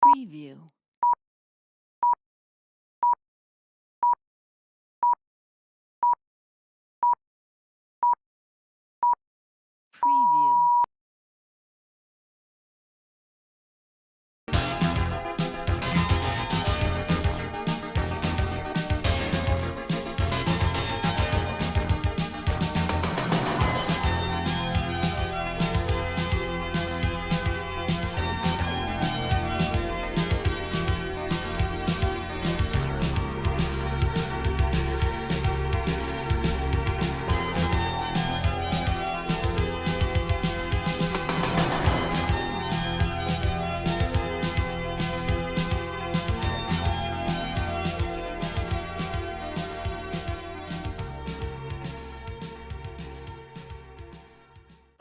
Preview. Preview.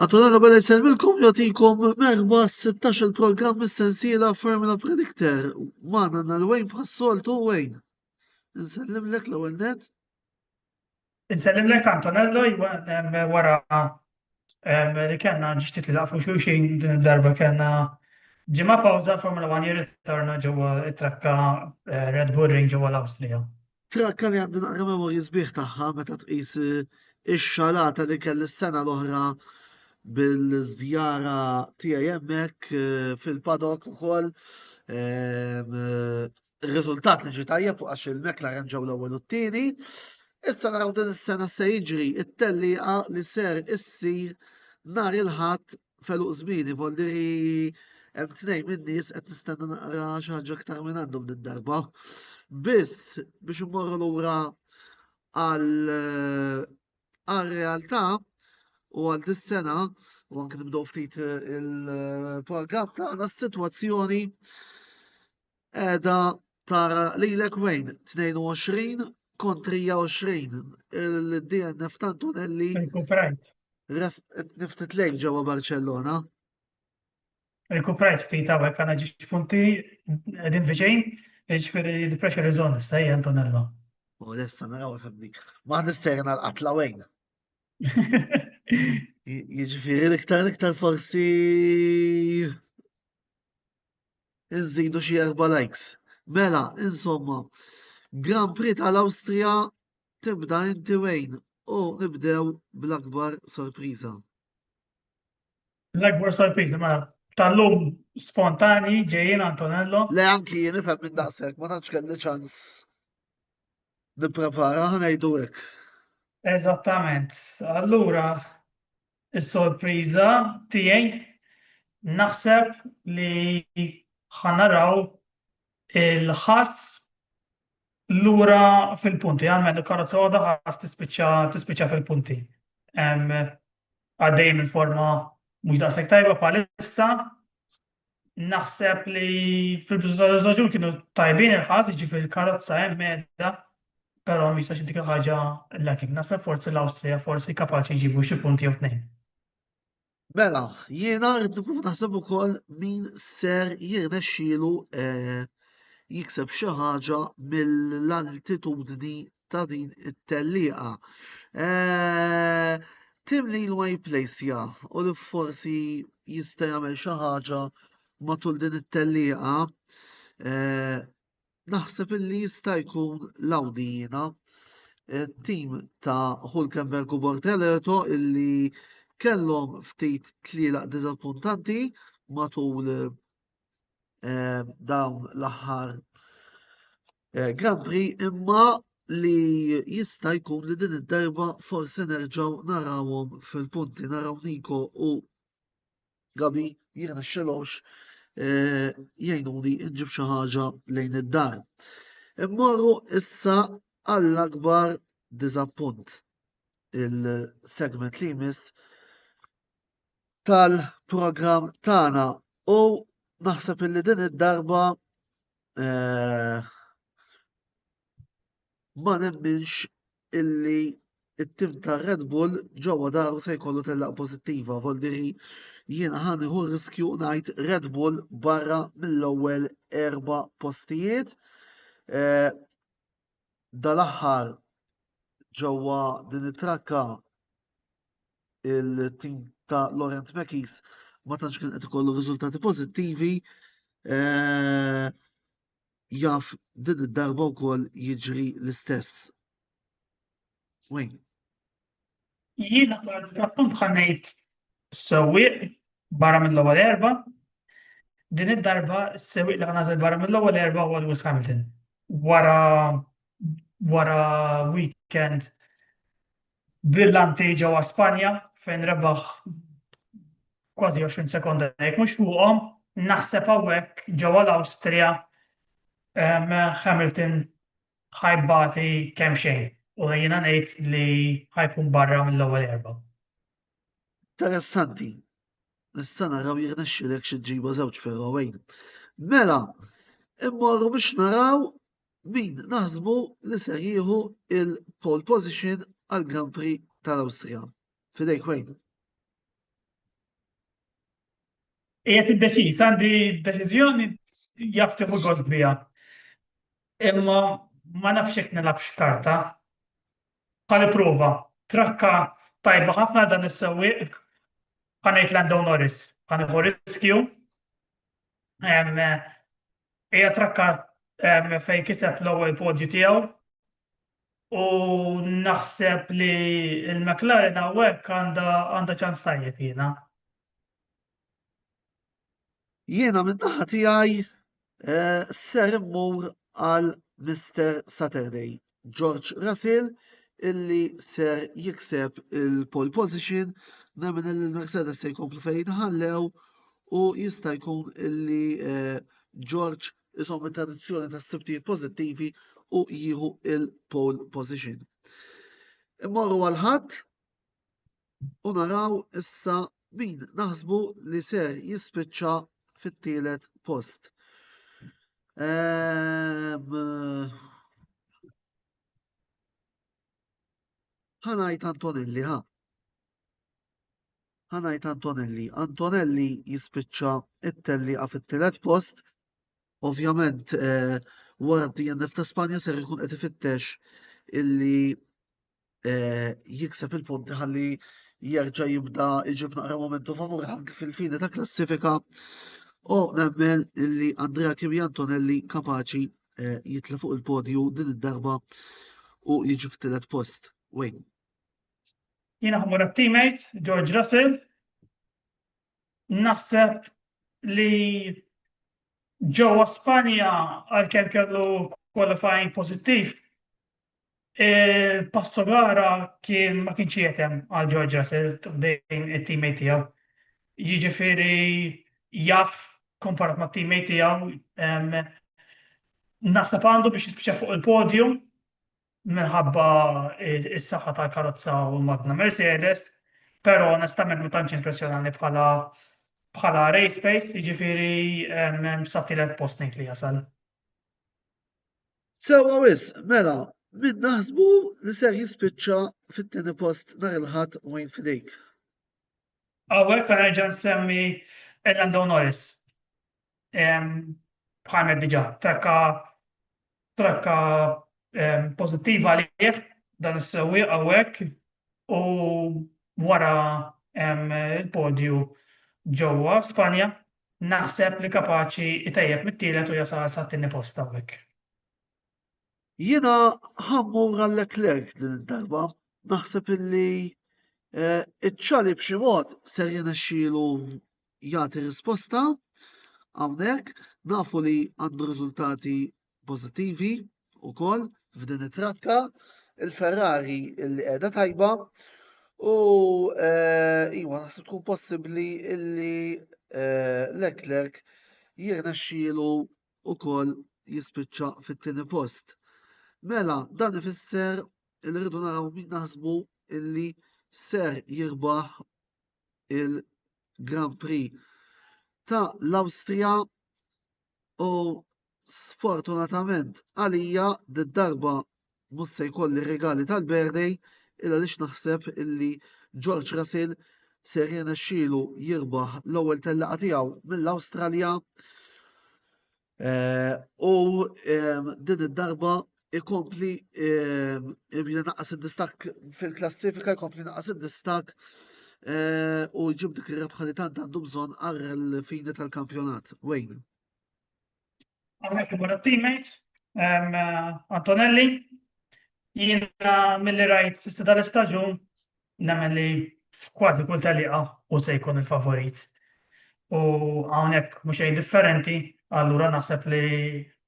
Għatulana bħala jservilkom jatikom merba 16 il-program mis-sensiela Formula Predictor. Maħna l-Wayne bħassoltu Wayne. Nsellim lek l-ewwel net. Insellim lek Antonello wara li kellna ġixtiet li laqfu xulxin din id-darba kellna ġimgħa pawża Formula 1 jirritorna ġewwa it-trakka Red Bull Ring ġewwa l-Awstrija. Trakka li għandi naqra memorji sbieħ tagħha meta tqis ix-xalata li kelli s-sena l-oħra bil-żjara tiegħi hemmhekk fil-paddock ukoll. Ir-riżultat li ġie tajjeb għax il-McLaren ġew l-ewwel u t-tieni. Issa naraw din is-sena se jiġri it-tellieqa li ser issir nhar il-Ħadd feluq żmieni voldiri hemm tnejn min-nies qed nistenna naqra xi ħaġa aktar minn għandhom din darba. Biss biex immorru lura għal-realtà u għal dis-sena u anke nibdew ftit il-programm tagħna s-sitwazzjoni qiegħda tara lilek Wayne 22 kontra 20 il-DNF ta' Antonelli Rikuprajt. niftit lejk ġewwa Barcellona. Rikuprajt ftit hawnhekk għandna ġiex punti qegħdin viċin, jiġifieri the pressure is on issa hija Antonello. U issa naraw fehmni. Ma nissejna l-qatla Wayne. Jiġifieri l-iktar forsi nżidu xi 4 likes. Mela, insomma, Grand Prix tal-Awstrija tibda inti Wayne u nibdew bl-akbar sorpriża. L-akbar sorpriża mela tal-lum spontani ġejjin Antonello. Le anki jien nifhem minn daqshekk ma tantx kelli ċans nipprepara ħanejdu hekk. Eżattament. Allura is-sorpriża tiegħi naħseb li ħanaraw il-ħass lura fil-punti, għalmen il-karozza għoda ħass tispiċċa fil-punti. Għaddejjem il-forma mhux daqshekk tajba bħalissa. Naħseb li fil-biżżaġun kienu tajbin il-ħass, jiġifieri il-karozza hemm medda, però ma jistax dik il-ħaġa lacking. Naħseb forsi l-Awstrija forsi kapaċi jġibu xi punti jew tnejn. Mela, jiena rrid nipprova naħseb ukoll min ser jirnexxielu jikseb xi ħaġa mill-altitudni ta' din it-tellieqa. Tim Lilway Plesja u li forsi jista' jagħmel xi ħaġa matul din it-tellieqa naħseb illi jista' jkun l-Audi jiena. Tim ta' Hülkenberg u Bortoleto illi kellhom ftit tlielaq diżappuntanti matul dawn l-aħħar Grand Prix imma li jista' jkun li din id-darba forsi nerġgħu narawhom fil-punti naraw Nico u Gabi jirnexxilhomx jgħinuni nġib xi ħaġa lejn id-dar. Immorru issa għall-akbar diżappunt il-segment li jmiss tal-programm tagħna u naħseb illi din id-darba ma nemminx illi it-tim ta' Red Bull ġewwa daru se jkollu tellaq pożittiva, voldiri jiena ħanieħu riskju ngħid Red Bull barra mill-ewwel 4 postijiet. Dal-aħħar ġewwa din it-trakka il-tim ta' Laurent Mekies ma tantx kien qed ikollu riżultati pożittivi eh, jaf din id-darba wkoll jiġri l-istess. Wejn? Jiena appunt ħannejt s-sewwieq barra mill-ewwel erba'. Din id-darba s-sewwieq li ħanażel barra mill-ewwel erba' huwa Lewis Hamilton. Wara weekend brillanti ġewwa Spanja fejn rebaħ kważi 20 sekonda jekk mhux fuqhom, naħseb hawnhekk ġewwa l-Awstrija Hamilton ħajbati kemm xejn u jiena ngħid li ħajkun barra mill-ewwel erba'. Interessanti. Issa naraw jirnexxilek xi ġiba żewġ però wejn. Mela, immorru biex naraw min naħsbu li ser jieħu il-pole position għal Grand Prix tal-Awstrija. Fidejk wejn? Hija tiddeċiż, għandi deċiżjoni jaf tieħu gost biha. Imma ma nafx hekk nilgħab x'karta. Ħa nipprova. Trakka tajba ħafna dan is-sewwieq ħa ngħid Lando Norris. Ħa nieħu riskju. Hija trakka fejn kiseb l-ewwel podju tiegħu u naħseb li l-McLaren hawnhekk għandha ċans tajjeb jiena. Jiena minn naħa tiegħi ser immur għal Mr. Saturday, George Russell, illi ser jikseb il-pole position, nemmen il-Mercedes se jkomplu fejn ħallew u jista' jkun illi George isom it-tradizzjoni ta' sibtijiet pożittivi u jieħu il-pole position. Immorru għal ħadd u naraw issa min naħsbu li ser jispiċċa fit-tielet post. Ħanajt Antonelli, ħanajt Antonelli. Antonelli jispiċċa it-tellieqa fit-tielet post. Ovvjament wara d-DNF ta' Spanja ser ikun qed ifittex illi jikseb il-punti ħalli jerġa' jibda iġib naqra momentu favur anke fil-fini ta' klassifika u nemmen illi Andrea Kimi Antonelli kapaċi jitla fuq il-podju din id-darba u jiġi fit-tielet post. Wejn? Jiena ħammur teammate George Russell. Naħseb li ġewwa Spanja għalkemm kellu qualifying pożittiv, il-passo gara ma kienx jetem għal George Russell dejn it-teammate tiegħu. Jiġifieri jaf komparat ma' teammate tiegħu naħseb għandu biex jispiċċa fuq il-podium minħabba is-saħħa tal-karozza u l-magna Mercedes, però onestament ma tantx impressjonani bħala race pace, jiġifieri sa tielet post ngħid li jasal. Sewwa wisq, mela, min naħsbu li ser jispiċċa fit-tieni post nhar il-ħadd wejn fidejk? Hawnhekk nerġa' nsemmi Lando Norris. Bħalmet diġà trakka pożittiva għalih dan is-sewwieq hawnhekk u wara il-podju ġewwa Spanja naħseb li kapaċi itejjeb mit-tielet u jasal sa t-tieni post hawnhekk. Jiena ħammur għal Leclerc din id-darba, naħseb illi iċ-ċali b'xi mod ser jirnexxielu jagħti risposta hawnhekk, nafu li għandu riżultati pożittivi wkoll f'din it-trakka, il-Ferrari li qiegħda tajba u iwa naħseb tkun possibbli illi Leclerc jirnexxielu wkoll jispiċċa fit-tieni post. Mela, dan ifisser li rridu naraw min naħsbu illi ser jirbaħ il-Grand Prix ta' l-Awstrija u sfortunatament għalija d-darba mhux se jkolli regali tal-birthday illa lix naħseb illi George Russell ser jirnexxielu jirbaħ l-ewwel tellieqa tiegħu mill-Awstralja u din id-darba ikompli jnaqqas id-distakk fil-klassifika, jkompli jnaqqas id-distakk u jġib dik ir-rebħa li tant għandu bżonn għal fini tal-kampjonat. Wejn? Għawnek ibuna teammates, Antonelli, jiena mill-li rajt s-sida l-istaġun, nemmen li kważi kull taliqa u se jkun il-favorit. U għawnek muxej differenti, allura naħseb li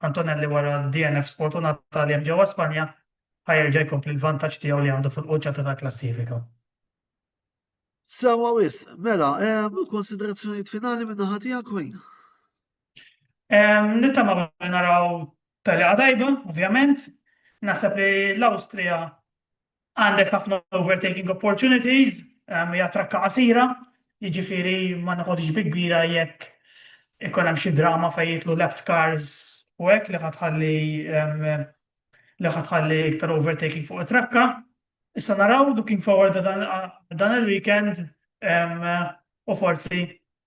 Antonelli wara DNF Sport u Natalja ġewwa Spanja ħajerġa' jkompli l-vantaġġ tiegħu li għandu fil-quċċata tal-klassifika. Sewa wis, mela, konsiderazzjonijiet finali minn naħa tiegħek wejn? Nittama li naraw taliqa tajba, ovvjament. Naħseb li l-Awstrija għandek ħafna overtaking opportunities, hija trakka qasira, jiġifieri ma noħodx bi kbira jekk ikun hemm xi drama fejn jitlu left cars u hekk li ħatħalli iktar overtaking fuq it-trakka. Issa naraw looking forward to dan il-weekend u forsi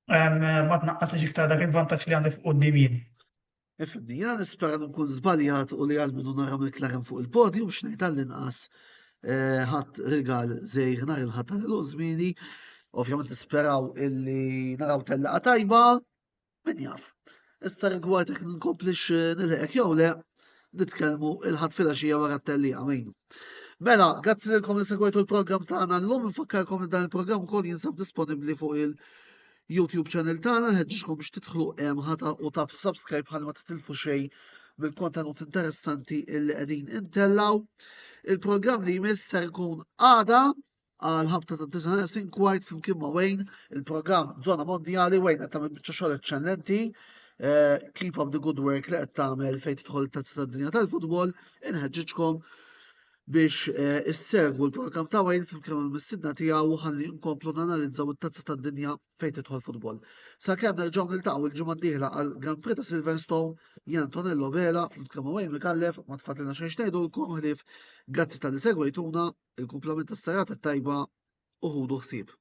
ma tnaqqas li iktar dak il-vantaġġ li għandi fuq quddiem jien. Ifimni, jena nispera nkun żbaljat u li għalmenu nara McLaren fuq il-podium biex ngħid għall-inqas ħadd rigal żejr nhar il-ħadd tal-żmieni. Ovvjament nisperaw illi naraw tellaqa tajba, min jaf. Issa rigward jekk ninkomplix nilħek jew le, nitkellmu il-ħadd filgħaxija wara t-tellieqa mejnu. Mela, grazzi lilkom li segwejtu l-programm tagħna llum, infakkarkom li dan il-programm ukoll jinsab disponibbli fuq il-YouTube channel tagħna, nħeġġixkom biex tidħlu ħata u tagħtu subscribe ħalli ma titilfu xejn mill-kontenut interessanti illi qegħdin intellaw. Il-programm li jmiss ser ikun għada għal ħabta ta' Disney Sinkwajt flimkien ma' Wayne, il-programm Żona Mondjali Wayne qed tagħmel biċċa xogħol eċċellenti. Keep up the good work li qed tagħmel fejn tidħol it-tazza tad-dinja tal-futbol, inħeġġiġkom biex issegwu l-programm ta' Wayne flimkien mal-mistidna tiegħu ħalli nkomplu nanalizzaw it-tazza tad-dinja fejn tidħol futbol. Sakemm nerġgħu niltaqgħu l-ġimgħa d-dieħla għal Grand Prix ta' Silverstone, jien Antonello Vela flimkien ma' Wayne Mikallef ma tfadlilna xejn xtejdu ħlief. Grazzi tal-li segwejtuna, il-kumplament tas-serata tajba u ħudu ħsieb.